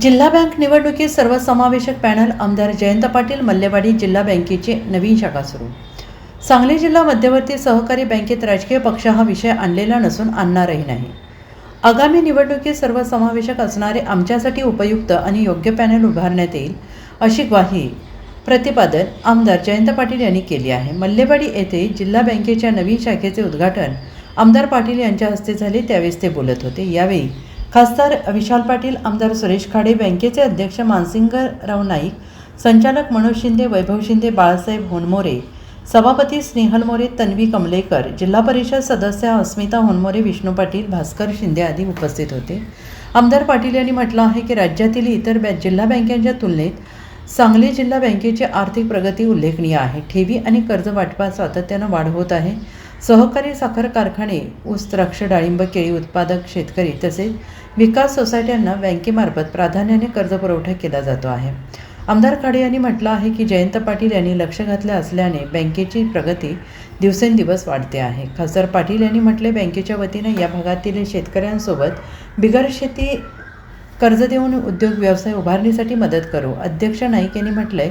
जिल्हा बँक निवडणुकीत सर्वसमावेशक पॅनल आमदार जयंत पाटील मल्लेवाडी जिल्हा बँकेची नवीन शाखा सुरू. सांगली जिल्हा मध्यवर्ती सहकारी बँकेत राजकीय पक्ष हा विषय आणलेला नसून आणणारही नाही. आगामी निवडणुकीत सर्वसमावेशक असणारे आमच्यासाठी उपयुक्त आणि योग्य पॅनल उभारण्यात येईल अशी ग्वाही प्रतिपादन आमदार जयंत पाटील यांनी केली आहे. मल्लेवाडी येथे जिल्हा बँकेच्या नवीन शाखेचे उद्घाटन आमदार पाटील यांच्या हस्ते झाले, त्यावेळेस ते बोलत होते. यावेळी खासदार विशाल पाटील, आमदार सुरेश खाडे, बँकेचे अध्यक्ष मानसिंगराव नाईक, संचालक मनोज शिंदे, वैभव शिंदे, बाळासाहेब होनमोरे, सभापती स्नेहल मोरे, तन्वी कमलेकर, जिल्हा परिषद सदस्य अस्मिता होनमोरे, विष्णू पाटील, भास्कर शिंदे आदी उपस्थित होते. आमदार पाटील यांनी म्हटलं आहे की राज्यातील इतर जिल्हा बँकांच्या तुलनेत सांगली जिल्हा बँकेची आर्थिक प्रगती उल्लेखनीय आहे. ठेवी आणि कर्ज वाटपात सातत्यानं वाढ होत आहे. सहकारी साखर कारखाने, ऊस, द्राक्ष, डाळिंब, केळी उत्पादक शेतकरी तसेच विकास सोसायट्यांना बँकेमार्फत प्राधान्याने कर्ज पुरवठा केला जातो आहे. आमदार खाडे यांनी म्हटलं आहे की जयंत पाटील यांनी लक्ष घातले असल्याने बँकेची प्रगती दिवसेंदिवस वाढते आहे. खासदार पाटील यांनी म्हटले, बँकेच्या वतीने या भागातील शेतकऱ्यांसोबत बिगर शेती कर्ज देऊन उद्योग व्यवसाय उभारणीसाठी मदत करू. अध्यक्ष नाईक यांनी म्हटलंय,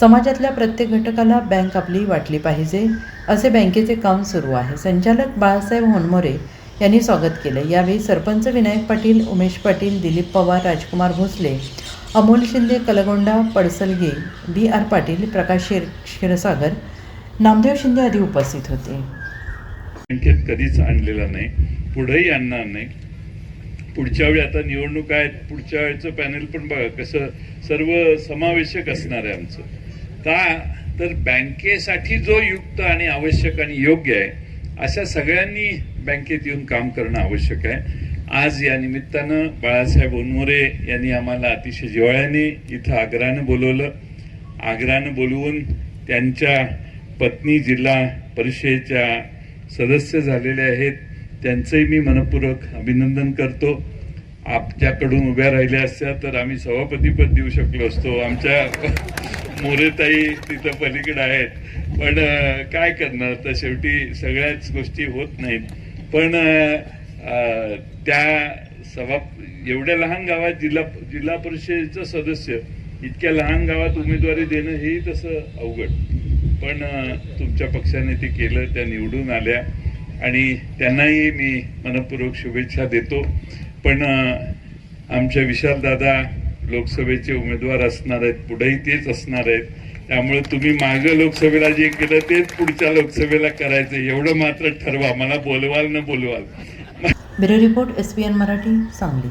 समाजातल्या प्रत्येक घटकाला बँक आपली वाटली पाहिजे असे बँकेचे काम सुरू आहे. संचालक बाळासाहेब होनमोरे यांनी स्वागत केले. यावेळी सरपंच विनायक पाटील, उमेश पाटील, दिलीप पवार, राजकुमार भोसले, अमोल शिंदे, कलगोंडा, पडसलगे, B.R. पाटील, प्रकाश क्षीरसागर, नामदेव शिंदे आदी उपस्थित होते. बँकेत कधीच आणलेला नाही, पुढेही आणणार नाही. पुढच्या वेळी आता निवडणूक आहेत, पुढच्या वेळेचं पॅनल पण बघा कसं सर्व समावेशक असणार आहे आमचं. का तर बँकेसाठी जो युक्त आणि आवश्यक आणि योग्य आहे अशा सगळ्यांनी बँकेत येऊन काम करणं आवश्यक आहे. आज या निमित्तानं बाळासाहेब होनमोरे यांनी आम्हाला अतिशय जिव्हाळ्याने इथं आग्रहानं बोलवलं. आग्रहानं बोलवून त्यांच्या पत्नी जिल्हा परिषदेच्या सदस्य झालेले आहेत, त्यांचंही मी मनपूर्वक अभिनंदन करतो. आपल्याकडून उभ्या राहिल्या असत्या तर आम्ही सभापतीपद देऊ शकलो असतो. आमच्या मोरेताई तिथं पलीकडे आहेत, पण काय करणार, तर शेवटी सगळ्याच गोष्टी होत नाहीत. पण त्या एवढ्या लहान गावात जिल्हा परिषदेचं सदस्य इतक्या लहान गावात उमेदवारी देणं हेही तसं अवघड. पण तुमच्या पक्षाने ते केलं, त्या निवडून आल्या आणि त्यांनाही मी मनपूर्वक शुभेच्छा देतो. पण आमच्या विशाल दादा लोकसभेचे उमेदवार असणार आहेत, पुढेही तेच असणार आहेत. त्यामुळे तुम्ही मागं लोकसभेला जे केलं तेच पुढच्या लोकसभेला करायचं, एवढं मात्र ठरवा. मला बोलवाल न बोलवाल. Bureau report, SBN Marathi, Sangli.